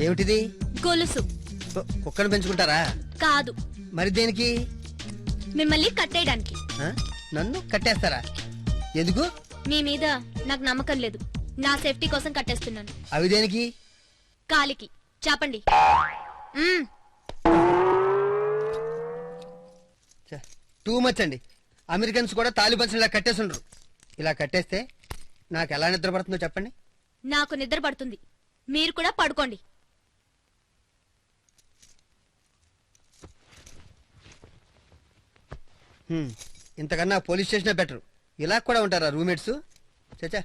ఏమిటిది? గొలుసు. కుక్కను పెంచుకుంటారా? కాదు. మరి దేనికి? మిమ్మల్ని కట్టేయడానికి. నన్ను కట్టేస్తారా? ఎందుకు? మీ మీద నాకు నమ్మకం లేదు. నా సేఫ్టీ కోసం కట్టేస్తున్నాను. అవి దేనికి? కాలికి. చాపండి. టూ మచ్ అండి. అమెరికన్స్ కూడా తాలిబన్స్ ఇలా కట్టేస్తుండ్రు. ఇలా కట్టేస్తే నాకు ఎలా నిద్ర పడుతుందో చెప్పండి. నాకు నిద్ర పడుతుంది. మీరు కూడా పడుకోండి. ఇంతకన్నా పోలీస్ స్టేషన్ బెటర్. ఇలా కూడా ఉంటారా రూమ్మేట్స్? చచ్చా.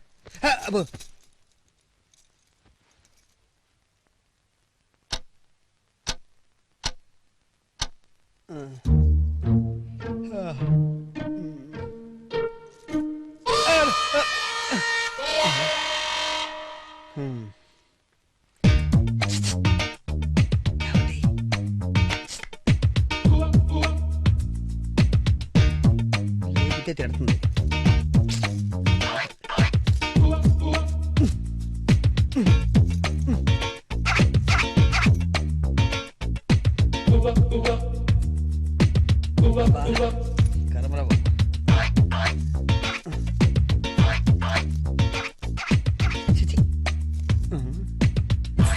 అబ్బో, లేపితే తిడుతుంది.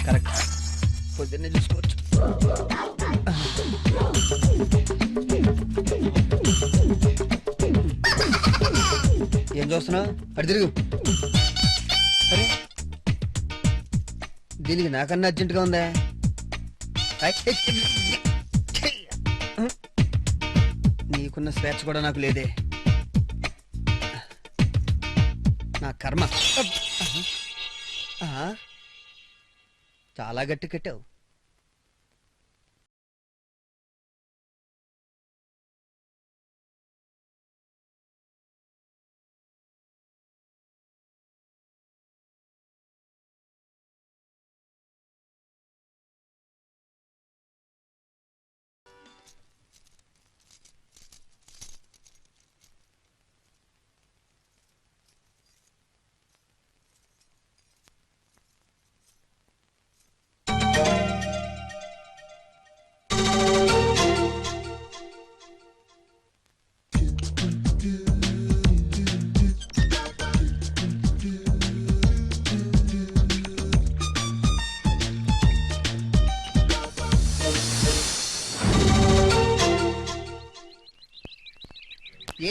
కరెక్ట్, పొద్దున్నే చూసుకోవచ్చు. ఏం చూస్తున్నావు? అటు తిరుగు. అరే, దీనికి నాకన్నా అర్జెంటుగా ఉందా? నీకున్న స్వేచ్ఛ కూడా నాకు లేదే. నా కర్మ. చాలా గట్టి కట్టావు.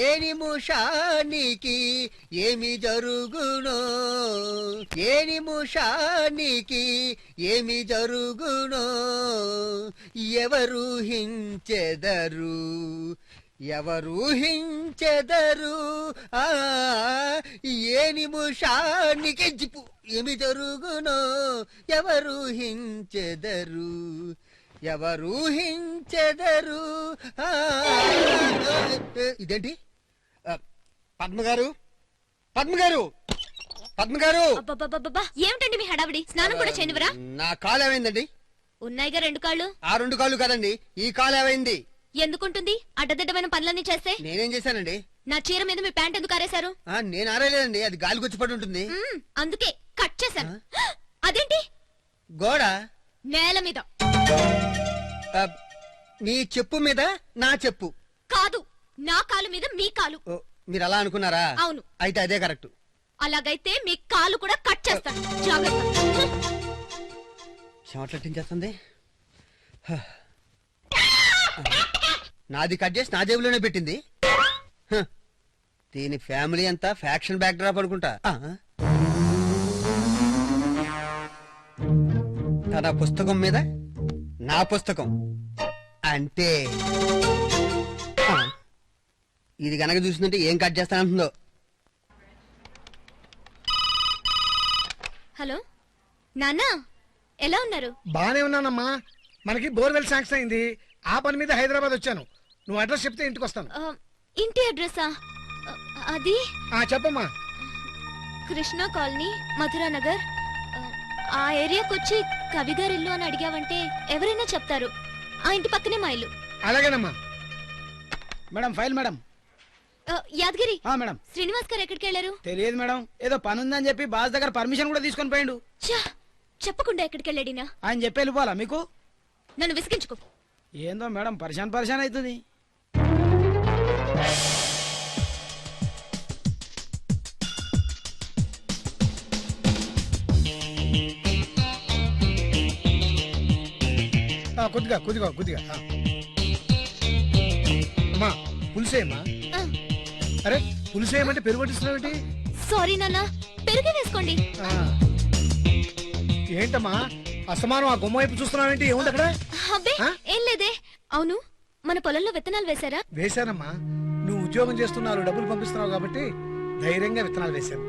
ఏ నిమిషానికి ఏమి జరుగునో, ఏ నిమిషానికి ఏమి జరుగునో ఎవరు హించెదరు, ఎవరు హించెదరు. ఏ నిమిషానికి జిప్పు ఏమి జరుగునో ఎవరు హించెదరు, ఎవరు హించెదరు. ఇదేంటి? పద్మగారు, పద్మగారు, పద్మగారు. ఏమిటండి మీ హడావిడి? స్నానం కూడా చేయనివరా? నా కాలు ఏమైందండి? ఉన్నాయిగా 2 కాళ్ళు. ఆ 2 కాళ్ళు కాదండి, ఈ కాలు ఏమైంది? ఎందుకుంటుంది? అడ్డదిడ్డమైన పనులన్నీ చేస్తే. నేనేం చేశానండి? నా చీర మీద మీ ప్యాంట్ ఎందుకు ఆరేశారు? నేను ఆరేలేదండి, అది గాలి గుచ్చిపడి ఉంటుంది. అందుకే కట్ చేశాను. అదేంటి? గోడ నేల మీద. మీ చెప్పు మీద నా చెప్పు కాదు, నా కాలు మీద మీ కాలు. మీరు అలా అనుకున్నారా? అవును. అయితే అదే కరెక్ట్. అలాగైతే మీ కాలు కూడా కట్ చేస్తాను. జాగ్రత్త. చెమటట్టించేస్తుంది. నాది కట్ చేసి నా జేబులోనే పెట్టింది. దీని ఫ్యామిలీ అంతా ఫ్యాక్షన్ బ్యాక్ డ్రాప్ అనుకుంటా. తన పుస్తకం మీద నా పుస్తకం అంటే ఇది గనక చూసిందంటే ఏం కట్ చేస్తానంటుందో. హలో నాన్న, ఎలా ఉన్నారు? బానే ఉన్నానమ్మా. మనకి బోర్వెల్ శాంక్షన్ అయింది. ఆ పని మీద హైదరాబాద్ వచ్చాను. నువ్వు అడ్రస్ చెప్తే ఇంటికి వస్తాను. ఇంటి అడ్రసా? అది చెప్పమ్మా. కృష్ణ కాలనీ, మధురా నగర్. ఆ ఏరియాకి వచ్చి కవి గారి ఇల్లు అని అడిగావంటే ఎవరైనా చెప్తారు. ఆ ఇంటి పక్కనే మా ఇల్లు. అలాగేనమ్మా. Madam file madam. Yadagiri madam Srinivas గారు ఎక్కడికి వెళ్ళారు? తెలియదు మేడం, ఏదో పని ఉందని చెప్పి బాస్ దగ్గర పర్మిషన్ కూడా తీసుకొని పోయిండు. ఛా, చెప్పకుండా ఎక్కడికి వెళ్ళాడినా? ఆయన చెప్పి వెళ్ళిపోవాలా మీకు? నన్ను విసిగించుకో. ఏందో మేడం పరిశాన్ పరిశాన్ అవుతుంది. కొద్దిగా కొద్దిగా కొద్దిగా అమ్మా పులిసేయమ్మా. ఆ, అరే పులిసేయమంటే పెరుగు పట్టిస్తున్నావేంటి? సారీ నాన్న, పెరుగే వేసుకోండి. ఆ. ఏంటమ్మా అసమానం ఆ గుమ్మ వైపు చూస్తున్నావేంటి? ఏముంది అక్కడ? అబ్బే ఆ? ఏం లేదే. అవును, మన పొలంలో విత్తనాలు వేశారా? వేశానమ్మా. నువ్వు ఉద్యోగం చేస్తున్నావు, డబ్బులు పంపిస్తున్నావు కాబట్టి ధైర్యంగా విత్తనాలు వేశాను.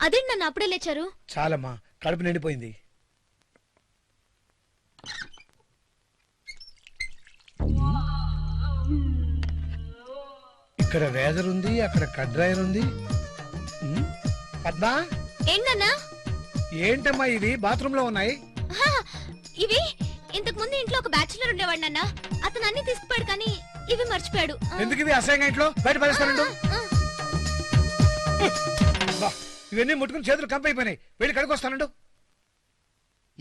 అదేంటి నన్ను అప్పుడే లేచారు? చాలమ్మా, కడుపు నిండిపోయింది. ఇక్కడ వేదర్ ఉంది, అక్కడ కడ్రాయర్ ఉంది. పద్మా ఏంటన్నా? ఏంటమ్మా ఇవి బాత్రూమ్ లో ఉన్నాయి? ఇవి ఇంతకు ముందు ఇంట్లో ఒక బ్యాచులర్ ఉండేవాడు నాన్న. అతను అన్ని తీసుకుపోయాడు కానీ ఇవి మర్చిపోయాడు. ఎందుకు ఇవి అసహ్యంగా ఇంట్లో బయట పడేస్తానండు? ఇవన్నీ ముట్టుకుని చేతులు కంపైపోయినాయి. వెళ్ళి కడుకొస్తానండు.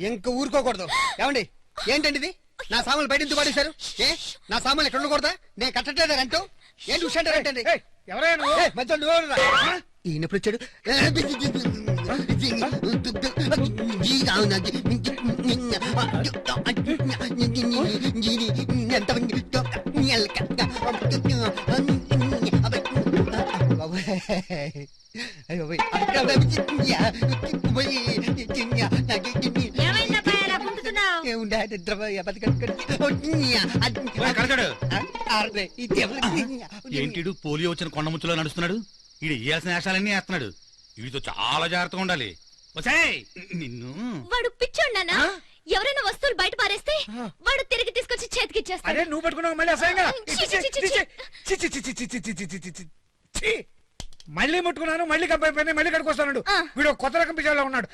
ఇంక ఊరుకోకూడదు. ఏమండి ఏంటండి ఇది? నా సామాన్లు బయట ఎందుకు పడేశారు? ఏ నా సామాన్లు ఎక్కడ ఉండకూడదా? నేను కట్టట్లేదు అంటూ ఏంటి విషయం ఏంటండి? ఎవరైనా నువ్వు? మధ్య నువ్వు ఈయన ఎప్పుడు వచ్చాడు? ఏంటిడు పోలియో వచ్చిన కొండ ముచ్చులో నడుస్తున్నాడు? ఈడు వేయాల్సిన వేషాలన్నీ వేస్తున్నాడు. వీడితో చాలా జాగ్రత్తగా ఉండాలి. ఒసేయ్, నిన్ను వాడు పిచ్చోడు నాన్న. ఎవరైనా వస్తువులు బయట పారేస్తే వాడు తిరిగి తీసుకొచ్చి చేతికి అదే ఇచ్చేస్తాడు. నువ్వు పట్టుకున్నావు మళ్ళీ అసహ్యంగా. చి, చి, చి, చి, చి. చి, చి, చి, చి, చి, చి, చి, చి, చి, చి, చి. ఛీ! మళ్ళీ ముట్టుకున్నాను, మళ్ళీ కంపైపోయినాయి, మళ్ళీ కడుకొస్తాడు. ఆ. వీడు ఒక కొత్త రకం పిచ్చాలో ఉన్నాడు.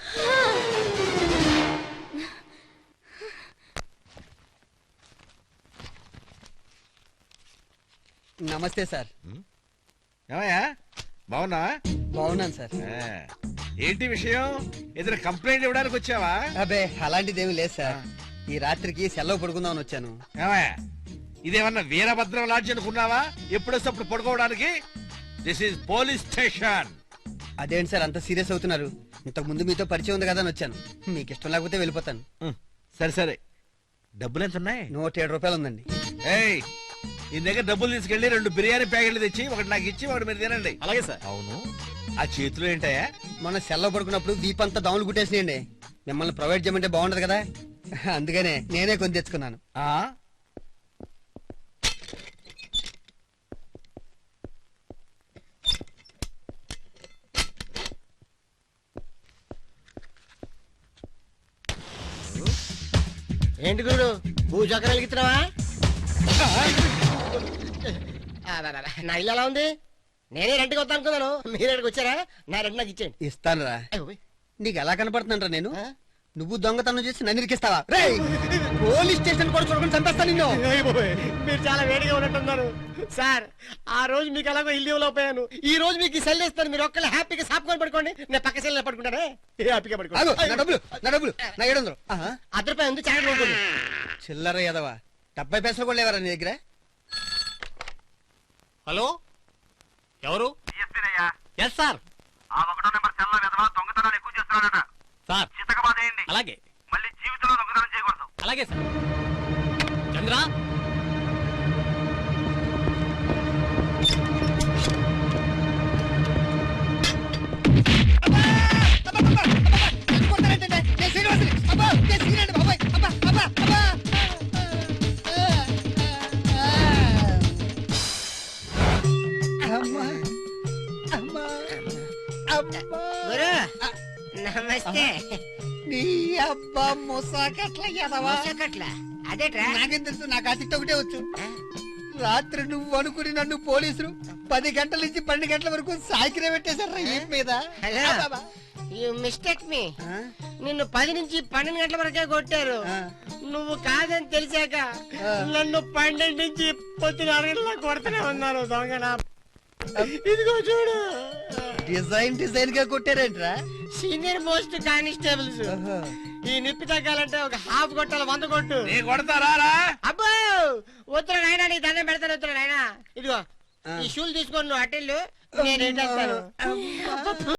నమస్తే సార్. ఏమయ్యా బావున్నా? బాగున్నాను సార్. ఏంటి విషయం? ఏదైనా కంప్లైంట్ ఇవ్వడానికి వచ్చావా? అబే అలాంటిదేమీ లేదు సార్. ఈ రాత్రికి సెలవు పడుకుందామని వచ్చాను. ఏమయ్యా ఇదేమన్నా వీరభద్రం లాడ్జ్ అనుకున్నావా? ఎప్పుడొస్తప్పుడు పడుకోవడానికి? This is police station. అదేంటి సార్ అంత సీరియస్ అవుతున్నారు? ఇంతకు ముందు మీతో పరిచయం ఉంది కదా అని వచ్చాను. మీకు ఇష్టం లేకపోతే వెళ్ళిపోతాను. సరే సరే, డబ్బులు ఎంత ఉన్నాయి? 107 రూపాయలు ఉందండి. ఏయ్, ఈ దగ్గర డబ్బులు తీసుకెళ్లి 2 బిర్యానీ ప్యాకెట్లు తెచ్చి ఒకటి నాకు ఇచ్చి ఒకటి మీరు తినండి. అలాగే సార్. అవును, ఆ చేతిలో ఏంటయ్యా? మొన్న సెలవు పడుకున్నప్పుడు వీపంతా దోమలు కుట్టేసినాయండి. మిమ్మల్ని ప్రొవైడ్ చేయమంటే బాగుండదు కదా, అందుకనే నేనే కొని తెచ్చుకున్నాను. ఆ ఏంటి గురు భూచక్రం వెలిగిస్తున్నావా? నా ఇల్లు ఎలా ఉంది? నేనే రెంట్కి వద్దాం అనుకున్నాను, మీరు ఎక్కడికి వచ్చారా? నా రెంట్ నాకు ఇచ్చేయండి. ఇస్తానురా. నీకు ఎలా కనపడుతుందంటరా నేను? నువ్వు దొంగతనం చేసి నన్ను ఇరికిస్తావా? రేయ్, పోలీస్ స్టేషన్ కూడా చూడకుండా చంపేస్తా నిన్ను. మీరు చాలా వేడిగా ఉన్నట్టున్నారు సార్. ఆ రోజు మీకు ఎలాగో ఇల్లు ఇవ్వలేకపోయాను, ఈ రోజు మీకు ఈ సెల్ ఇస్తాను. మీరు ఒక్కళ్ళు హ్యాపీగా సాపుకొని పడుకోండి, నేను పక్క సెల్ పడుకుంటానే. హ్యాపీగా ఆగు, పడుకోండి. నా డబ్బులు నా 700. రూపాయలు ఉంది, చాకరీ ఉంటుంది. చిల్లర ఎదవా, 70 పైసలు కూడా లేవరా నీ దగ్గర? హలో, ఎవరు? Yes sir. ఆ 1 నెంబర్ సెల్ లో దొంగతనాలు ఎక్కువ చేస్తున్నాడట సార్. చితకబాదేయండి. అలాగే మళ్ళీ జీవితంలో దొంగతనం చేయకూడదు. అలాగే సార్. చంద్ర, గురు నమస్తే. నీ అబ్బా ముసాకట్ల ఎదవా. అదేట్రా? నాకేం తెలుసు, నాకు అతిథి ఒకటే వచ్చు. రాత్రి నువ్వు అనుకుని నన్ను పోలీసులు 10 గంటల నుంచి 12 గంటల వరకు సాకిరే పెట్టేశారా ఈ మీద. హలో. అబ్బబ్బా. యు మిస్టేక్ మీ నిన్ను 10 నుంచి 12 గంటల వరకే కొట్టారు నువ్వు కాదని తెలిసాక నన్ను 12 నుంచి పొద్దున 6 గంటల కొడుతూనే ఉన్నారు దొంగన ఇదిగో చూడు డిజైన్ గా కొట్టారేంట్రా? సీనియర్ మోస్ట్ కానిస్టేబుల్స్ ఈ నిప్పి తగ్గాలంటే ఒక హాఫ్ కొట్టాలి 100 కొట్టు నీ కొడతారా అబ్బో వద్దురా నాయనా నీ దండం పెడతాను వద్దురా నాయనా ఇదిగో ఈ షూలు తీసుకొని నువ్వు అటెళ్ళు నేను ఏంటంటాను